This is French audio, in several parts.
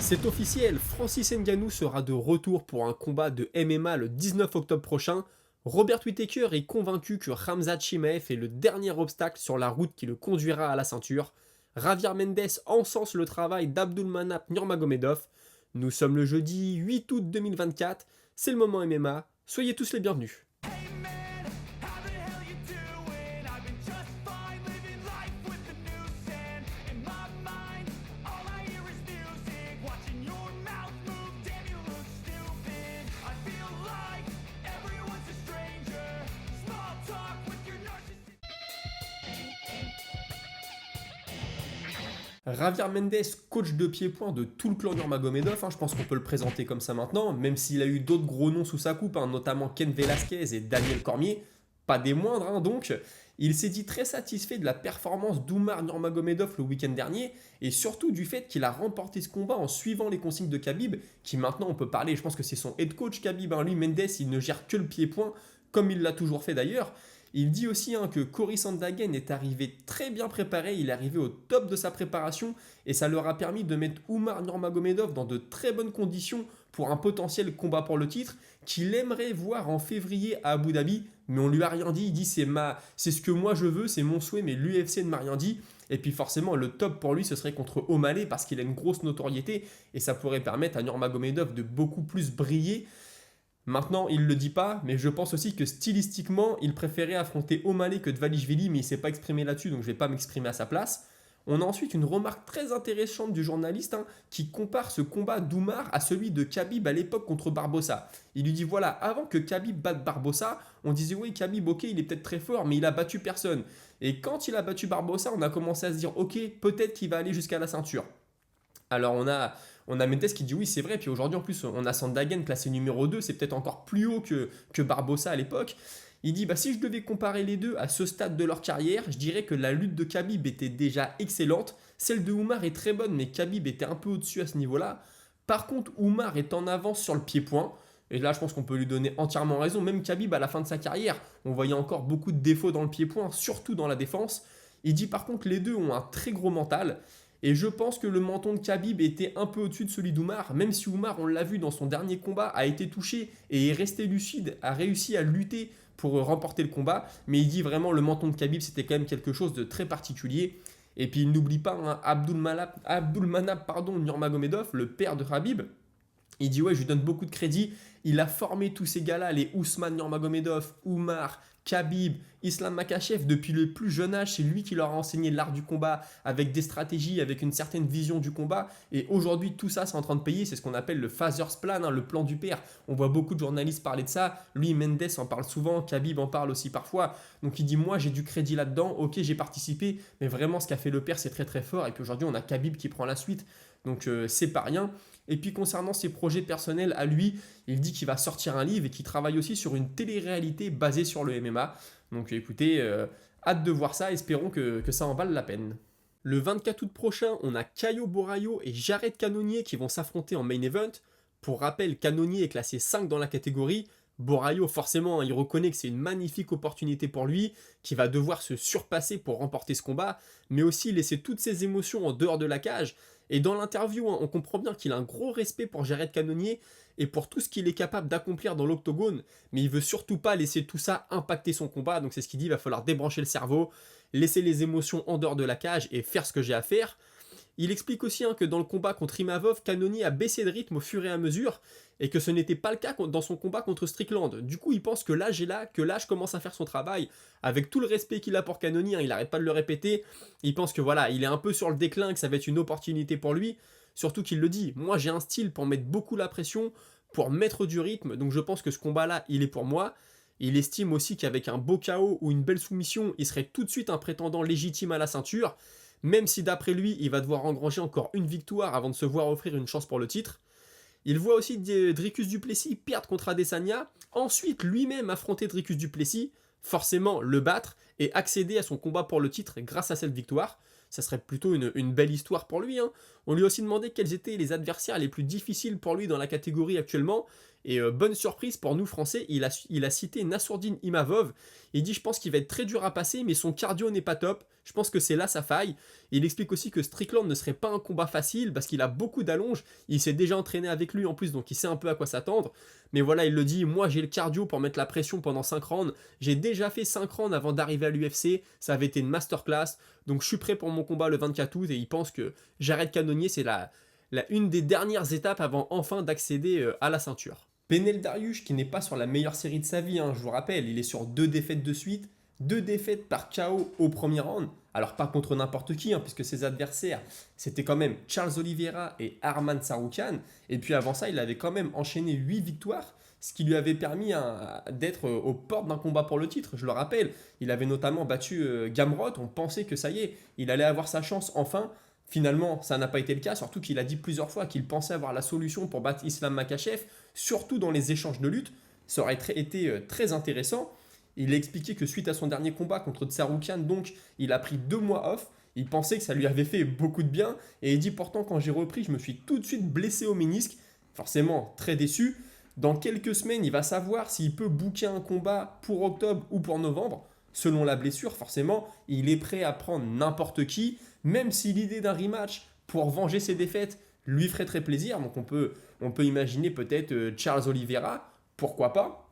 C'est officiel, Francis Ngannou sera de retour pour un combat de MMA le 19 octobre prochain. Robert Whittaker est convaincu que Khamzat Chimaev est le dernier obstacle sur la route qui le conduira à la ceinture. Javier Mendes encense le travail d'Abdulmanap Nurmagomedov. Nous sommes le jeudi 8 août 2024, c'est le moment MMA, soyez tous les bienvenus. Javier Mendes, coach de pied-point de tout le clan Nurmagomedov, je pense qu'on peut le présenter comme ça maintenant, même s'il a eu d'autres gros noms sous sa coupe, notamment Ken Velasquez et Daniel Cormier, pas des moindres donc. Il s'est dit très satisfait de la performance d'Umar Nurmagomedov le week-end dernier, et surtout du fait qu'il a remporté ce combat en suivant les consignes de Khabib, qui maintenant on peut parler, je pense que c'est son head coach Khabib, lui Mendes, il ne gère que le pied-point, comme il l'a toujours fait d'ailleurs. Il dit aussi que Cory Sandhagen est arrivé très bien préparé, il est arrivé au top de sa préparation et ça leur a permis de mettre Umar Nurmagomedov dans de très bonnes conditions pour un potentiel combat pour le titre qu'il aimerait voir en février à Abu Dhabi, mais on lui a rien dit, il dit c'est ce que moi je veux, c'est mon souhait, mais l'UFC ne m'a rien dit. Et puis forcément le top pour lui ce serait contre O'Malley parce qu'il a une grosse notoriété et ça pourrait permettre à Nurmagomedov de beaucoup plus briller. Maintenant, il ne le dit pas, mais je pense aussi que stylistiquement, il préférait affronter O'Malley que Dvalishvili, mais il ne s'est pas exprimé là-dessus, donc je ne vais pas m'exprimer à sa place. On a ensuite une remarque très intéressante du journaliste qui compare ce combat d'Umar à celui de Khabib à l'époque contre Barbosa. Il lui dit voilà, avant que Khabib batte Barbosa, on disait oui, Khabib, ok, il est peut-être très fort, mais il a battu personne. Et quand il a battu Barbosa, on a commencé à se dire ok, peut-être qu'il va aller jusqu'à la ceinture. Alors on a Mendes qui dit oui c'est vrai, puis aujourd'hui en plus on a Sandhagen classé numéro 2, c'est peut-être encore plus haut que Barbosa à l'époque. Il dit si je devais comparer les deux à ce stade de leur carrière, je dirais que la lutte de Khabib était déjà excellente, celle de Umar est très bonne mais Khabib était un peu au-dessus à ce niveau-là. Par contre Umar est en avance sur le pied-point, et là je pense qu'on peut lui donner entièrement raison, même Khabib à la fin de sa carrière, on voyait encore beaucoup de défauts dans le pied-point, surtout dans la défense. Il dit par contre les deux ont un très gros mental. Et je pense que le menton de Khabib était un peu au-dessus de celui d'Umar, même si Umar, on l'a vu dans son dernier combat, a été touché et est resté lucide, a réussi à lutter pour remporter le combat. Mais il dit vraiment le menton de Khabib, c'était quand même quelque chose de très particulier. Et puis il n'oublie pas Abdulmanap Nurmagomedov, le père de Khabib. Il dit ouais, je lui donne beaucoup de crédit. Il a formé tous ces gars-là, les Ousmane Nurmagomedov, Umar, Khabib, Islam Makhachev, depuis le plus jeune âge, c'est lui qui leur a enseigné l'art du combat avec des stratégies, avec une certaine vision du combat. Et aujourd'hui, tout ça, c'est en train de payer. C'est ce qu'on appelle le Father's Plan, le plan du père. On voit beaucoup de journalistes parler de ça. Lui, Mendes en parle souvent, Khabib en parle aussi parfois. Donc il dit, moi, j'ai du crédit là-dedans. Ok, j'ai participé, mais vraiment, ce qu'a fait le père, c'est très très fort. Et puis aujourd'hui, on a Khabib qui prend la suite. Donc c'est pas rien. Et puis concernant ses projets personnels à lui, il dit qu'il va sortir un livre et qu'il travaille aussi sur une télé-réalité basée sur le MMA. Donc écoutez, hâte de voir ça, espérons que ça en vale la peine. Le 24 août prochain, on a Caio Borralho et Jared Cannonier qui vont s'affronter en main event. Pour rappel, Cannonier est classé 5 dans la catégorie. Borralho, forcément, il reconnaît que c'est une magnifique opportunité pour lui, qui va devoir se surpasser pour remporter ce combat, mais aussi laisser toutes ses émotions en dehors de la cage. Et dans l'interview, on comprend bien qu'il a un gros respect pour Jared Cannonier et pour tout ce qu'il est capable d'accomplir dans l'octogone, mais il veut surtout pas laisser tout ça impacter son combat, donc c'est ce qu'il dit, il va falloir débrancher le cerveau, laisser les émotions en dehors de la cage et faire ce que j'ai à faire. Il explique aussi que dans le combat contre Imavov, Cannonier a baissé de rythme au fur et à mesure et que ce n'était pas le cas dans son combat contre Strickland. Du coup, il pense que l'âge est là, que l'âge commence à faire son travail. Avec tout le respect qu'il a pour Cannonier, il n'arrête pas de le répéter. Il pense que voilà, il est un peu sur le déclin, que ça va être une opportunité pour lui. Surtout qu'il le dit, moi j'ai un style pour mettre beaucoup la pression, pour mettre du rythme, donc je pense que ce combat-là, il est pour moi. Il estime aussi qu'avec un beau KO ou une belle soumission, il serait tout de suite un prétendant légitime à la ceinture. Même si d'après lui, il va devoir engranger encore une victoire avant de se voir offrir une chance pour le titre. Il voit aussi Dricus du Plessis perdre contre Adesanya, ensuite lui-même affronter Dricus du Plessis, forcément le battre et accéder à son combat pour le titre grâce à cette victoire. Ça serait plutôt une belle histoire pour lui. On lui a aussi demandé quels étaient les adversaires les plus difficiles pour lui dans la catégorie actuellement. Et bonne surprise pour nous Français, il a cité Nassourdine Imavov. Il dit je pense qu'il va être très dur à passer, mais son cardio n'est pas top. Je pense que c'est là sa faille. Il explique aussi que Strickland ne serait pas un combat facile parce qu'il a beaucoup d'allonges. Il s'est déjà entraîné avec lui en plus, donc il sait un peu à quoi s'attendre. Mais voilà, il le dit, moi j'ai le cardio pour mettre la pression pendant 5 rounds. J'ai déjà fait 5 rounds avant d'arriver à l'UFC. Ça avait été une masterclass. Donc je suis prêt pour mon combat le 24 août et il pense que Jared Cannonier, c'est une des dernières étapes avant enfin d'accéder à la ceinture. Benel Dariush qui n'est pas sur la meilleure série de sa vie, hein, je vous rappelle, il est sur 2 défaites de suite, 2 défaites par KO au premier round. Alors pas contre n'importe qui, hein, puisque ses adversaires, c'était quand même Charles Oliveira et Arman Tsarukyan. Et puis avant ça, il avait quand même enchaîné 8 victoires, ce qui lui avait permis d'être aux portes d'un combat pour le titre. Je le rappelle, il avait notamment battu Gamrot, on pensait que ça y est, il allait avoir sa chance enfin. Finalement, ça n'a pas été le cas, surtout qu'il a dit plusieurs fois qu'il pensait avoir la solution pour battre Islam Makhachev, surtout dans les échanges de lutte. Ça aurait été très intéressant. Il a expliqué que suite à son dernier combat contre Tsarukyan, donc, il a pris 2 mois off. Il pensait que ça lui avait fait beaucoup de bien. Et il dit pourtant, quand j'ai repris, je me suis tout de suite blessé au ménisque. Forcément, très déçu. Dans quelques semaines, il va savoir s'il peut booker un combat pour octobre ou pour novembre. Selon la blessure, forcément, il est prêt à prendre n'importe qui, même si l'idée d'un rematch pour venger ses défaites lui ferait très plaisir. Donc on peut imaginer peut-être Charles Oliveira, pourquoi pas.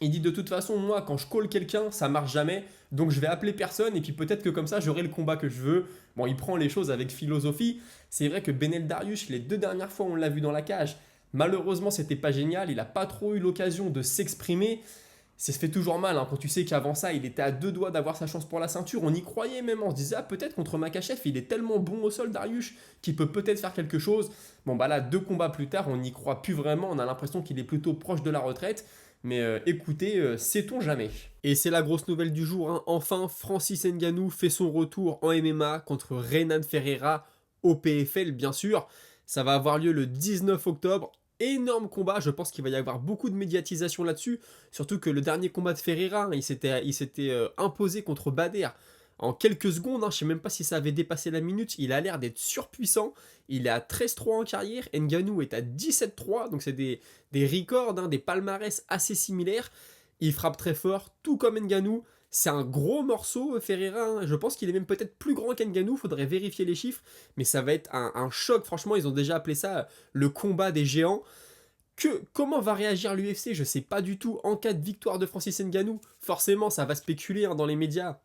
Il dit de toute façon, moi quand je call quelqu'un, ça marche jamais, donc je vais appeler personne et puis peut-être que comme ça j'aurai le combat que je veux. Bon, il prend les choses avec philosophie. C'est vrai que Benel Dariush, les 2 dernières fois on l'a vu dans la cage, malheureusement c'était pas génial, il n'a pas trop eu l'occasion de s'exprimer. Ça se fait toujours mal, hein, quand tu sais qu'avant ça, il était à 2 doigts d'avoir sa chance pour la ceinture. On y croyait même, on se disait, ah, peut-être contre Makhachev, il est tellement bon au sol, Dariush, qu'il peut peut-être faire quelque chose. Bon, bah là, 2 combats plus tard, on n'y croit plus vraiment. On a l'impression qu'il est plutôt proche de la retraite. Mais écoutez, sait-on jamais. Et c'est la grosse nouvelle du jour, hein. Enfin, Francis Ngannou fait son retour en MMA contre Renan Ferreira au PFL, bien sûr. Ça va avoir lieu le 19 octobre. Énorme combat, je pense qu'il va y avoir beaucoup de médiatisation là-dessus, surtout que le dernier combat de Ferreira, hein, il s'était imposé contre Bader en quelques secondes, hein, je ne sais même pas si ça avait dépassé la minute, il a l'air d'être surpuissant, il est à 13-3 en carrière, Ngannou est à 17-3, donc c'est des records, hein, des palmarès assez similaires, il frappe très fort, tout comme Ngannou. C'est un gros morceau, Ferreira. Hein. Je pense qu'il est même peut-être plus grand qu'Ngannou. Faudrait vérifier les chiffres. Mais ça va être un choc. Franchement, ils ont déjà appelé ça le combat des géants. Comment va réagir l'UFC? Je sais pas du tout. En cas de victoire de Francis Ngannou, forcément, ça va spéculer, hein, dans les médias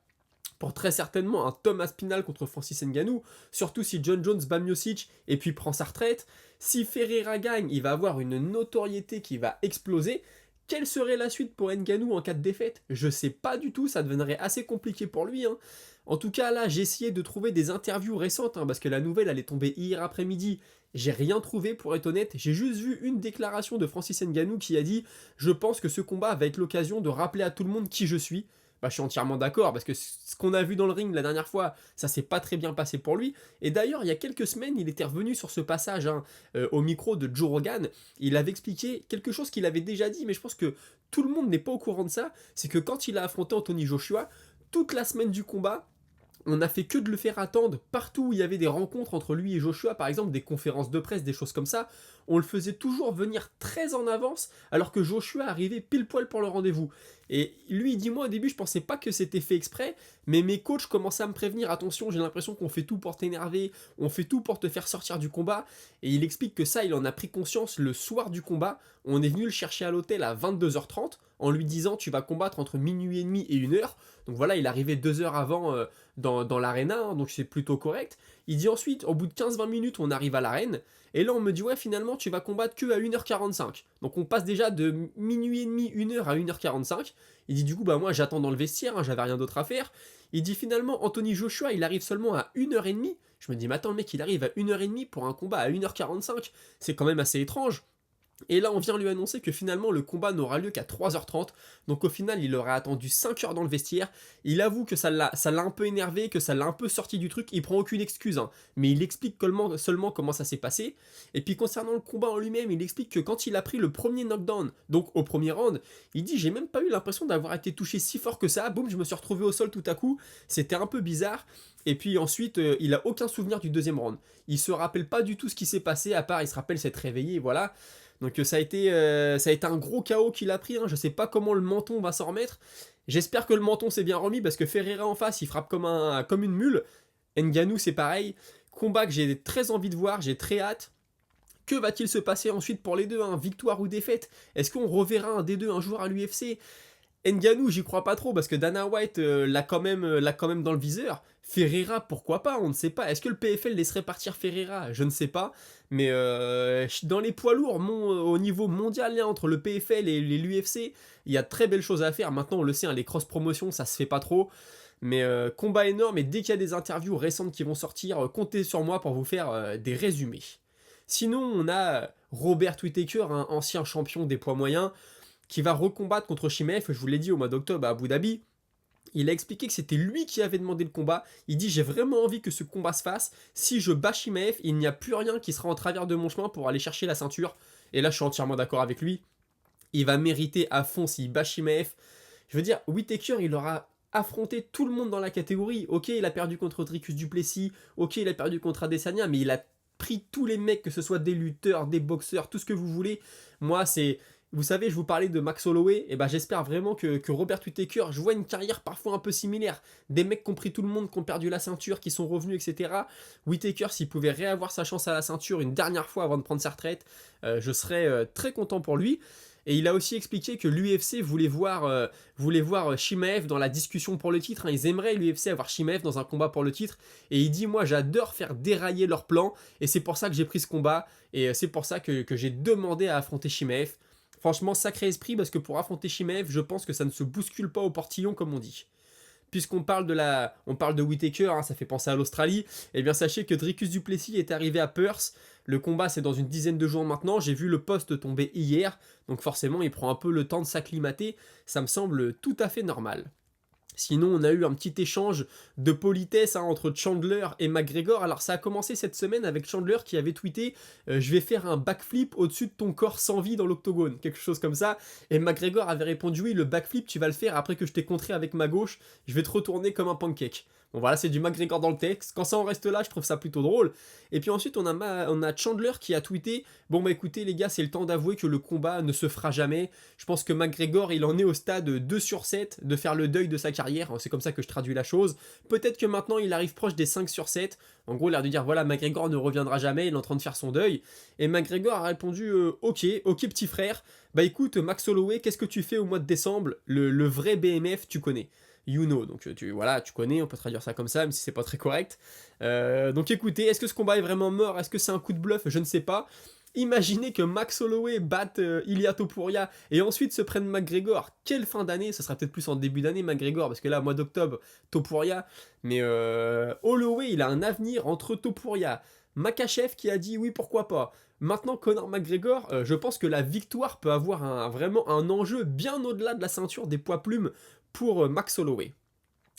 pour très certainement un Thomas Spinal contre Francis Ngannou. Surtout si John Jones bat Miocic et puis prend sa retraite. Si Ferreira gagne, il va avoir une notoriété qui va exploser. Quelle serait la suite pour Ngannou en cas de défaite? Je sais pas du tout, ça deviendrait assez compliqué pour lui, hein. En tout cas, là, j'ai essayé de trouver des interviews récentes, hein, parce que la nouvelle, elle est tombée hier après-midi. J'ai rien trouvé, pour être honnête. J'ai juste vu une déclaration de Francis Ngannou qui a dit « Je pense que ce combat va être l'occasion de rappeler à tout le monde qui je suis ». Bah, je suis entièrement d'accord, parce que ce qu'on a vu dans le ring la dernière fois, ça s'est pas très bien passé pour lui. Et d'ailleurs, il y a quelques semaines, il était revenu sur ce passage, hein, au micro de Joe Rogan. Il avait expliqué quelque chose qu'il avait déjà dit, mais je pense que tout le monde n'est pas au courant de ça. C'est que quand il a affronté Anthony Joshua, toute la semaine du combat, on n'a fait que de le faire attendre partout où il y avait des rencontres entre lui et Joshua, par exemple des conférences de presse, des choses comme ça. On le faisait toujours venir très en avance, alors que Joshua arrivait pile poil pour le rendez-vous. Et lui, il dit, moi au début, je pensais pas que c'était fait exprès, mais mes coachs commençaient à me prévenir, attention, j'ai l'impression qu'on fait tout pour t'énerver, on fait tout pour te faire sortir du combat. Et il explique que ça, il en a pris conscience le soir du combat. On est venu le chercher à l'hôtel à 22h30, en lui disant, tu vas combattre entre minuit et demi et 1h. Donc voilà, il arrivait 2 heures avant dans l'aréna, hein, donc c'est plutôt correct. Il dit ensuite, au bout de 15-20 minutes, on arrive à l'arène, et là on me dit, ouais, finalement, tu vas combattre que à 1h45. Donc on passe déjà de minuit et demi, 1h à 1h45. Il dit, du coup, bah moi j'attends dans le vestiaire, hein, j'avais rien d'autre à faire. Il dit, finalement, Anthony Joshua, il arrive seulement à 1h30. Je me dis, mais attends, le mec, il arrive à 1h30 pour un combat à 1h45. C'est quand même assez étrange. Et là, on vient lui annoncer que finalement, le combat n'aura lieu qu'à 3h30. Donc au final, il aurait attendu 5 heures dans le vestiaire. Il avoue que ça l'a un peu énervé, que ça l'a un peu sorti du truc. Il prend aucune excuse, hein, mais il explique seulement comment ça s'est passé. Et puis concernant le combat en lui-même, il explique que quand il a pris le premier knockdown, donc au premier round, il dit, j'ai même pas eu l'impression d'avoir été touché si fort que ça. Boum, je me suis retrouvé au sol tout à coup. C'était un peu bizarre. Et puis ensuite, il a aucun souvenir du deuxième round. Il se rappelle pas du tout ce qui s'est passé, à part il se rappelle s'être réveillé, voilà. Donc ça a été un gros KO qu'il a pris, hein. Je sais pas comment le menton va s'en remettre. J'espère que le menton s'est bien remis parce que Ferreira en face, il frappe comme une mule. Ngannou, c'est pareil. Combat que j'ai très envie de voir, j'ai très hâte. Que va-t-il se passer ensuite pour les deux, hein? Victoire ou défaite? Est-ce qu'on reverra un des deux un jour à l'UFC? Ngannou, j'y crois pas trop parce que Dana White l'a quand même dans le viseur. Ferreira, pourquoi pas? On ne sait pas. Est-ce que le PFL laisserait partir Ferreira? Je ne sais pas. Mais dans les poids lourds, au niveau mondial, là, entre le PFL et l'UFC, il y a de très belles choses à faire. Maintenant, on le sait, hein, les cross-promotions, ça se fait pas trop. Mais combat énorme, et dès qu'il y a des interviews récentes qui vont sortir, comptez sur moi pour vous faire des résumés. Sinon, on a Robert Whittaker, un ancien champion des poids moyens, qui va recombattre contre Chimaev, je vous l'ai dit, au mois d'octobre à Abu Dhabi. Il a expliqué que c'était lui qui avait demandé le combat. Il dit: j'ai vraiment envie que ce combat se fasse. Si je bats Chimaev, il n'y a plus rien qui sera en travers de mon chemin pour aller chercher la ceinture. Et là, je suis entièrement d'accord avec lui. Il va mériter à fond s'il bat Chimaev. Je veux dire, Whittaker, il aura affronté tout le monde dans la catégorie. Ok, il a perdu contre Dricus du Plessis. Ok, il a perdu contre Adesanya, mais il a pris tous les mecs, que ce soit des lutteurs, des boxeurs, tout ce que vous voulez. Moi, c'est... Vous savez, je vous parlais de Max Holloway, et ben j'espère vraiment que Robert Whittaker, je vois une carrière parfois un peu similaire. Des mecs qui ont pris tout le monde, qui ont perdu la ceinture, qui sont revenus, etc. Whittaker, s'il pouvait réavoir sa chance à la ceinture une dernière fois avant de prendre sa retraite, je serais très content pour lui. Et il a aussi expliqué que l'UFC voulait voir Chimaev dans la discussion pour le titre, hein. Ils aimeraient l'UFC avoir Chimaev dans un combat pour le titre. Et il dit: moi j'adore faire dérailler leur plan, et c'est pour ça que j'ai pris ce combat, et c'est pour ça que j'ai demandé à affronter Chimaev. Franchement, sacré esprit, parce que pour affronter Chimaev, je pense que ça ne se bouscule pas au portillon comme on dit. Puisqu'on parle de Whittaker, hein, ça fait penser à l'Australie, et bien sachez que Dricus du Plessis est arrivé à Perth. Le combat, c'est dans une dizaine de jours maintenant. J'ai vu le post tomber hier, donc forcément il prend un peu le temps de s'acclimater. Ça me semble tout à fait normal. Sinon, on a eu un petit échange de politesse, hein, entre Chandler et McGregor. Alors ça a commencé cette semaine avec Chandler qui avait tweeté je vais faire un backflip au-dessus de ton corps sans vie dans l'octogone, quelque chose comme ça. Et McGregor avait répondu: oui, le backflip tu vas le faire après que je t'ai contré avec ma gauche, je vais te retourner comme un pancake. Bon voilà, c'est du McGregor dans le texte. Quand ça en reste là, je trouve ça plutôt drôle. Et puis ensuite, on a Chandler qui a tweeté bon bah écoutez les gars, c'est le temps d'avouer que le combat ne se fera jamais. Je pense que McGregor, il en est au stade 2/7 de faire le deuil de sa carrière. C'est comme ça que je traduis la chose. Peut-être que maintenant, il arrive proche des 5/7. En gros, il a l'air de dire voilà, McGregor ne reviendra jamais, il est en train de faire son deuil. Et McGregor a répondu ok petit frère. Bah écoute, Max Holloway, qu'est-ce que tu fais au mois de décembre? Le vrai BMF, tu connais. You know, donc voilà, tu connais, on peut traduire ça comme ça, même si c'est pas très correct. Donc écoutez, est-ce que ce combat est vraiment mort? Est-ce que c'est un coup de bluff? Je ne sais pas. Imaginez que Max Holloway batte Ilia Topuria et ensuite se prenne McGregor. Quelle fin d'année? Ce sera peut-être plus en début d'année McGregor, parce que là, mois d'octobre, Topuria. Mais Holloway, il a un avenir entre Topuria, Makhachev qui a dit oui, pourquoi pas. Maintenant, Conor McGregor, je pense que la victoire peut avoir vraiment un enjeu bien au-delà de la ceinture des poids plumes pour Max Holloway.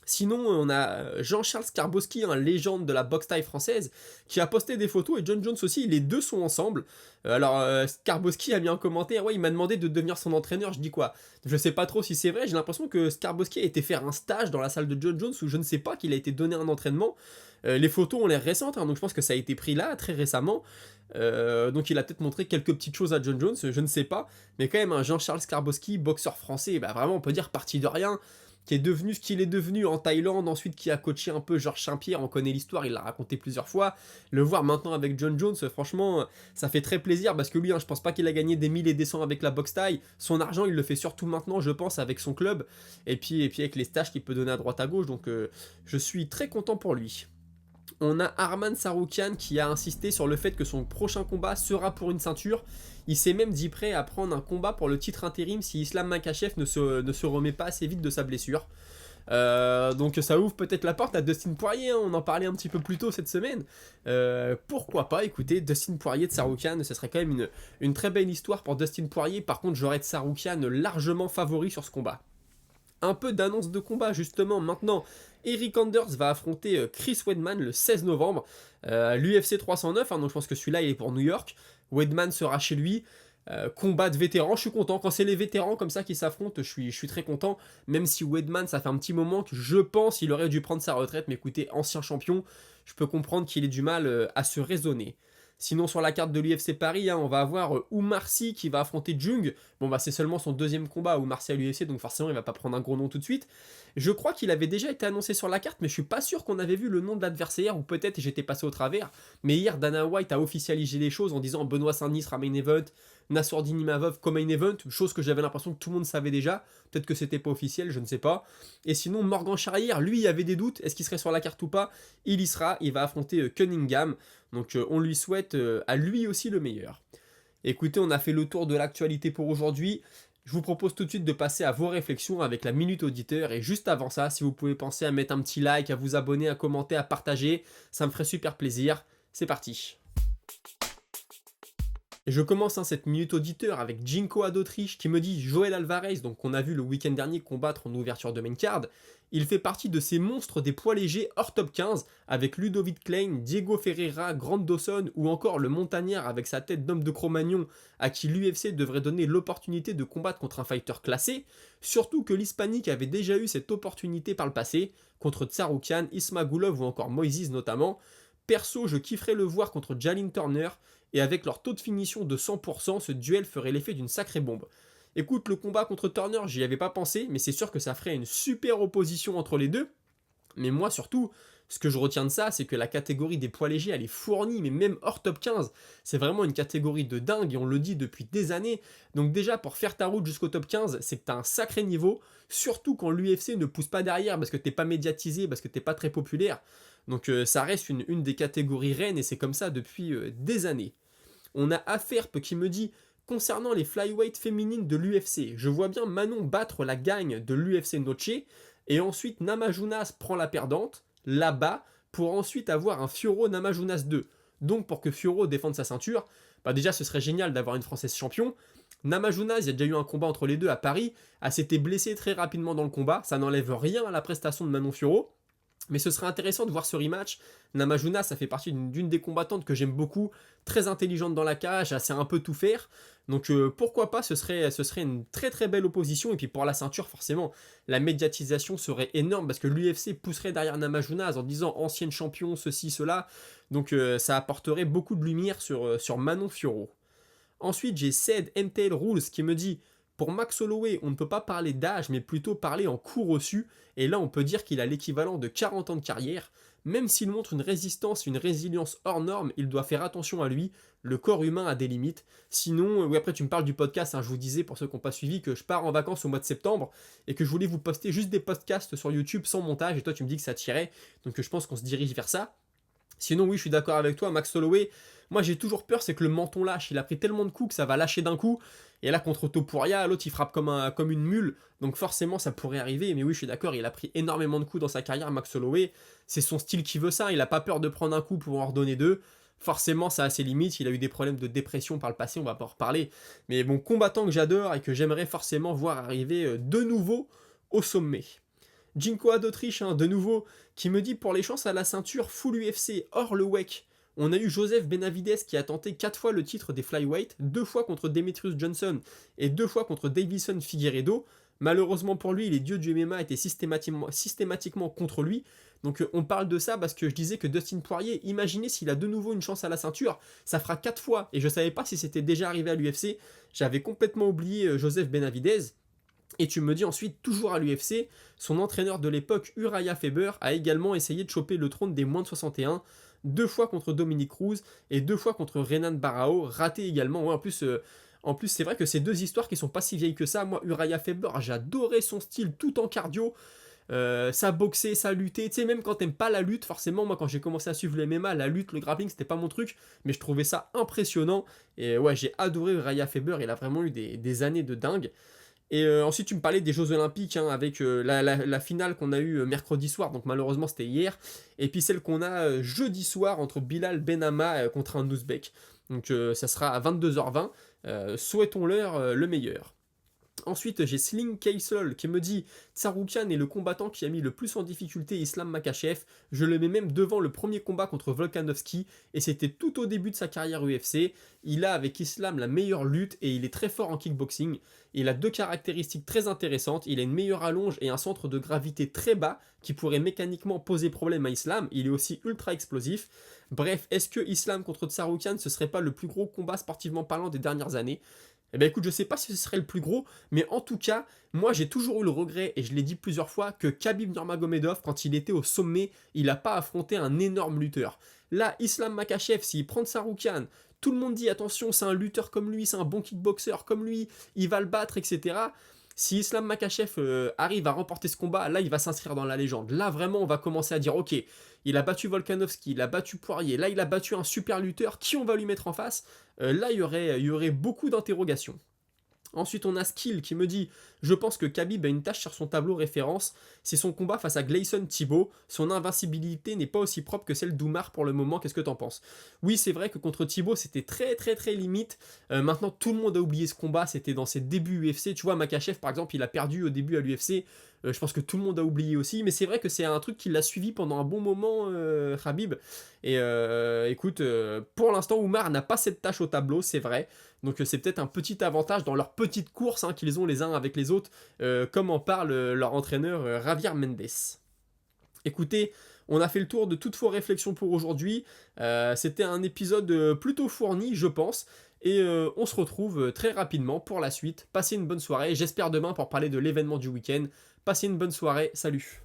Sinon, on a Jean-Charles Skarbowski, un légende de la boxe thaï française, qui a posté des photos, et John Jones aussi, les deux sont ensemble. Alors, Skarbowski a mis un commentaire, ouais, il m'a demandé de devenir son entraîneur, je dis quoi? Je sais pas trop si c'est vrai, j'ai l'impression que Skarbowski a été faire un stage dans la salle de John Jones, ou je ne sais pas, qu'il a été donné un entraînement. Les photos ont l'air récentes, hein, donc je pense que ça a été pris là, très récemment. Donc il a peut-être montré quelques petites choses à John Jones, je ne sais pas. Mais quand même, un Jean-Charles Skarbowski, boxeur français, bah vraiment, on peut dire parti de rien, qui est devenu ce qu'il est devenu en Thaïlande, ensuite qui a coaché un peu Georges Saint-Pierre, on connaît l'histoire, il l'a raconté plusieurs fois. Le voir maintenant avec John Jones, franchement, ça fait très plaisir, parce que lui, hein, je pense pas qu'il a gagné des 1000 et des 100 avec la boxe thaï. Son argent, il le fait surtout maintenant, je pense, avec son club, et puis avec les stages qu'il peut donner à droite à gauche, donc je suis très content pour lui. On a Arman Tsarukyan qui a insisté sur le fait que son prochain combat sera pour une ceinture. Il s'est même dit prêt à prendre un combat pour le titre intérim si Islam Makhachev ne se remet pas assez vite de sa blessure. Donc ça ouvre peut-être la porte à Dustin Poirier, hein, on en parlait un petit peu plus tôt cette semaine. Pourquoi pas, écoutez, Dustin Poirier de Tsarukyan, ce serait quand même une très belle histoire pour Dustin Poirier. Par contre, j'aurais Tsarukyan largement favori sur ce combat. Un peu d'annonce de combat justement maintenant. Eric Anders va affronter Chris Weidman le 16 novembre. L'UFC 309, hein, donc je pense que celui-là il est pour New York. Weidman sera chez lui. Combat de vétérans, je suis content. Quand c'est les vétérans comme ça qui s'affrontent, je suis très content. Même si Weidman, ça fait un petit moment que je pense qu'il aurait dû prendre sa retraite. Mais écoutez, ancien champion, je peux comprendre qu'il ait du mal à se raisonner. Sinon, sur la carte de l'UFC Paris, on va avoir Oumar Sy qui va affronter Jung. Bon, bah, c'est seulement son deuxième combat, Oumar Sy à l'UFC, donc forcément, il va pas prendre un gros nom tout de suite. Je crois qu'il avait déjà été annoncé sur la carte, mais je suis pas sûr qu'on avait vu le nom de l'adversaire, ou peut-être j'étais passé au travers. Mais hier, Dana White a officialisé les choses en disant Benoît Saint-Denis sera main event, Nassourdine Imavov comme main event, chose que j'avais l'impression que tout le monde savait déjà. Peut-être que c'était pas officiel, je ne sais pas. Et sinon, Morgan Charrière, lui, il avait des doutes. Est-ce qu'il serait sur la carte ou pas? Il y sera. Il va affronter Cunningham. Donc, on lui souhaite à lui aussi le meilleur. Écoutez, on a fait le tour de l'actualité pour aujourd'hui. Je vous propose tout de suite de passer à vos réflexions avec la Minute Auditeur. Et juste avant ça, si vous pouvez penser à mettre un petit like, à vous abonner, à commenter, à partager, ça me ferait super plaisir. C'est parti. Et je commence cette minute auditeur avec Jinko d'Autriche qui me dit Joël Alvarez, donc qu'on a vu le week-end dernier combattre en ouverture de main card, il fait partie de ces monstres des poids légers hors top 15 avec Ludovic Klein, Diego Ferreira, Grant Dawson ou encore le montagnard avec sa tête d'homme de Cro-Magnon à qui l'UFC devrait donner l'opportunité de combattre contre un fighter classé, surtout que l'Hispanique avait déjà eu cette opportunité par le passé contre Tsaroukian, Ismagulov ou encore Moïse notamment. Perso, je kifferais le voir contre Jalin Turner, et avec leur taux de finition de 100%, ce duel ferait l'effet d'une sacrée bombe. Écoute, le combat contre Turner, j'y avais pas pensé, mais c'est sûr que ça ferait une super opposition entre les deux. Mais moi surtout, ce que je retiens de ça, c'est que la catégorie des poids légers, elle est fournie, mais même hors top 15. C'est vraiment une catégorie de dingue, et on le dit depuis des années. Donc déjà, pour faire ta route jusqu'au top 15, c'est que t'as un sacré niveau, surtout quand l'UFC ne pousse pas derrière, parce que t'es pas médiatisé, parce que t'es pas très populaire. Donc ça reste une des catégories reines, et c'est comme ça depuis des années. On a Aferp qui me dit concernant les flyweight féminines de l'UFC, je vois bien Manon battre la gagne de l'UFC Noche et ensuite Namajunas prend la perdante là-bas pour ensuite avoir un Fioro Namajunas 2. Donc pour que Fioro défende sa ceinture, bah déjà ce serait génial d'avoir une française champion. Namajunas, il y a déjà eu un combat entre les deux à Paris, elle s'était blessée très rapidement dans le combat, ça n'enlève rien à la prestation de Manon Fioro. Mais ce serait intéressant de voir ce rematch. Namajuna, ça fait partie d'une des combattantes que j'aime beaucoup, très intelligente dans la cage, elle sait un peu tout faire. Donc pourquoi pas, ce serait une très très belle opposition. Et puis pour la ceinture, forcément, la médiatisation serait énorme parce que l'UFC pousserait derrière Namajunas en disant ancienne champion, ceci, cela. Donc ça apporterait beaucoup de lumière sur Manon Fiorot. Ensuite, j'ai Ced MTL Rules qui me dit pour Max Holloway, on ne peut pas parler d'âge, mais plutôt parler en coup reçu. Et là, on peut dire qu'il a l'équivalent de 40 ans de carrière. Même s'il montre une résistance, une résilience hors norme, il doit faire attention à lui. Le corps humain a des limites. Sinon, oui, après tu me parles du podcast, je vous disais pour ceux qui n'ont pas suivi que je pars en vacances au mois de septembre et que je voulais vous poster juste des podcasts sur YouTube sans montage et toi tu me dis que ça tirait. Donc je pense qu'on se dirige vers ça. Sinon, oui, je suis d'accord avec toi, Max Holloway. Moi, j'ai toujours peur, c'est que le menton lâche. Il a pris tellement de coups que ça va lâcher d'un coup. Et là, contre Topuria, l'autre, il frappe comme une mule. Donc forcément, ça pourrait arriver. Mais oui, je suis d'accord, il a pris énormément de coups dans sa carrière, Max Holloway. C'est son style qui veut ça. Il n'a pas peur de prendre un coup pour en redonner deux. Forcément, ça a ses limites. Il a eu des problèmes de dépression par le passé, on va pas en reparler. Mais bon, combattant que j'adore et que j'aimerais forcément voir arriver de nouveau au sommet. Jinko d'Autriche, de nouveau, qui me dit pour les chances à la ceinture full UFC hors le WEC. On a eu Joseph Benavidez qui a tenté 4 fois le titre des flyweight, 2 fois contre Demetrius Johnson et 2 fois contre Davison Figueiredo. Malheureusement pour lui, les dieux du MMA étaient systématiquement contre lui. Donc on parle de ça parce que je disais que Dustin Poirier, imaginez s'il a de nouveau une chance à la ceinture, ça fera 4 fois. Et je savais pas si c'était déjà arrivé à l'UFC. J'avais complètement oublié Joseph Benavidez. Et tu me dis ensuite, toujours à l'UFC, son entraîneur de l'époque, Uriah Faber, a également essayé de choper le trône des moins de 61, 2 fois contre Dominic Cruz et 2 fois contre Renan Barao, raté également. Ouais, en plus, c'est vrai que ces deux histoires qui sont pas si vieilles que ça. Moi, Uriah Faber, j'adorais son style tout en cardio. Ça boxait, ça luttait, tu sais, même quand t'aimes pas la lutte, forcément, moi quand j'ai commencé à suivre le MMA, la lutte, le grappling, c'était pas mon truc, mais je trouvais ça impressionnant. Et ouais, j'ai adoré Uriah Faber, il a vraiment eu des années de dingue. Et ensuite, tu me parlais des Jeux Olympiques avec la finale qu'on a eue mercredi soir, donc malheureusement c'était hier, et puis celle qu'on a jeudi soir entre Bilal Benama contre un Ouzbek. Donc ça sera à 22h20. Souhaitons-leur le meilleur. Ensuite, j'ai Sling Kaysol qui me dit Tsarukyan est le combattant qui a mis le plus en difficulté Islam Makhachev. Je le mets même devant le premier combat contre Volkanovski et c'était tout au début de sa carrière UFC. Il a avec Islam la meilleure lutte et il est très fort en kickboxing. Il a deux caractéristiques très intéressantes. Il a une meilleure allonge et un centre de gravité très bas qui pourrait mécaniquement poser problème à Islam. Il est aussi ultra explosif. Bref, est-ce que Islam contre Tsarukyan ce serait pas le plus gros combat sportivement parlant des dernières années? Eh bien écoute, je sais pas si ce serait le plus gros, mais en tout cas, moi j'ai toujours eu le regret, et je l'ai dit plusieurs fois, que Khabib Nurmagomedov, quand il était au sommet, il n'a pas affronté un énorme lutteur. Là, Islam Makhachev, s'il prend Tsarukyan, tout le monde dit attention, c'est un lutteur comme lui, c'est un bon kickboxer comme lui, il va le battre, etc. Si Islam Makhachev arrive à remporter ce combat, là il va s'inscrire dans la légende. Là vraiment on va commencer à dire ok, il a battu Volkanovski, il a battu Poirier, là il a battu un super lutteur, qui on va lui mettre en face? Là il y aurait beaucoup d'interrogations. Ensuite, on a Skill qui me dit je pense que Khabib a une tâche sur son tableau référence. C'est son combat face à Gleison Tibau. Son invincibilité n'est pas aussi propre que celle d'Oumar pour le moment. Qu'est-ce que t'en penses? Oui, c'est vrai que contre Tibau, c'était très très très limite. Maintenant, tout le monde a oublié ce combat. C'était dans ses débuts UFC. Tu vois, Makhachev, par exemple, il a perdu au début à l'UFC. Je pense que tout le monde a oublié aussi. Mais c'est vrai que c'est un truc qui l'a suivi pendant un bon moment, Khabib. Et écoute, pour l'instant, Oumar n'a pas cette tâche au tableau, c'est vrai. Donc c'est peut-être un petit avantage dans leur petite course qu'ils ont les uns avec les autres, comme en parle leur entraîneur Javier Mendes. Écoutez, on a fait le tour de toutes vos réflexions pour aujourd'hui. C'était un épisode plutôt fourni, je pense. Et on se retrouve très rapidement pour la suite. Passez une bonne soirée. J'espère demain pour parler de l'événement du week-end. Passez une bonne soirée. Salut.